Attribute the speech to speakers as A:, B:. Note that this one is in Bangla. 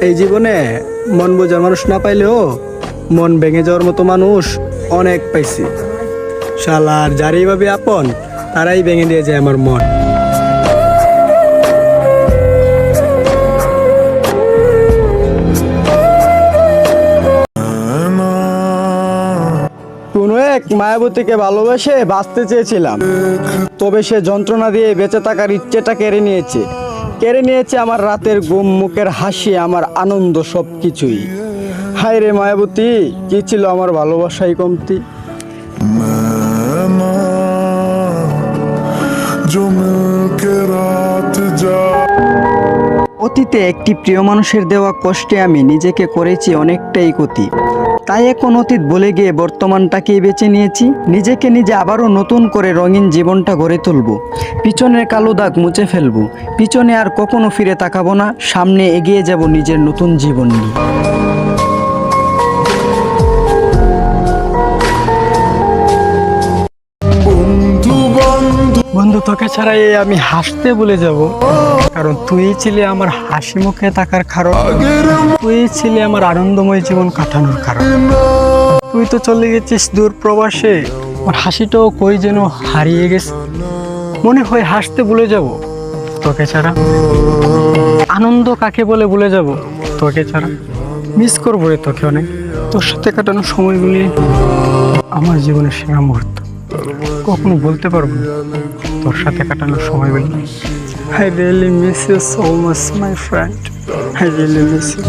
A: এই জীবনে মন বোঝার মানুষ না পাইলেও মন ভেঙে যাওয়ার মতো মানুষ অনেক পাইছি। শালার যারাই ভাবে আপন তারাই ভেঙে দিয়ে যায় আমার মন। কোনো এক মায়াবতীকে ভালোবেসে বাঁচতে চেয়েছিলাম, তবে সে যন্ত্রণা দিয়ে বেঁচে থাকার ইচ্ছেটা কেড়ে নিয়েছে আমার রাতের ঘুম, মুখের হাসি, আমার আনন্দ, সব কিছুই। হায় রে মায়াবতী, কি ছিল আমার ভালোবাসাই কমতি। অতীতে একটি প্রিয় মানুষের দেওয়া কষ্টে আমি নিজেকে করেছি অনেকটাই ক্ষতি। তাই এখন অতীত বলে গিয়ে বর্তমানটাকেই বেছে নিয়েছি। নিজেকে নিজে আবারও নতুন করে রঙিন জীবনটা গড়ে তুলব। পিছনের কালো দাগ মুছে ফেলবো, পিছনে আর কখনো ফিরে তাকাবো না, সামনে এগিয়ে যাব নিজের নতুন জীবন নিয়ে। বন্ধু, তোকে ছাড়াই আমি হাসতে ভুলে যাব, কারণ তুই ছিলি আমার হাসি মুখে থাকার কারণ, তুই ছিলি আমার আনন্দময় জীবন কাটানোর কারণ। তুই তো চলে গেছিস দূর প্রবাসে, আমার হাসিটাও কই যেন হারিয়ে গেছে। মনে হয় হাসতে ভুলে যাব তোকে ছাড়া, আনন্দ কাকে বলে ভুলে যাব তোকে ছাড়া। মিস করবো রে তোকে অনেক, তোর সাথে কাটানো সময়গুলি আমার জীবনের সেরা মুহূর্ত। কখনো বলতে পারবো না তোর সাথে কাটানোর সময়গুলি। I really miss you so much, my friend. I really miss you.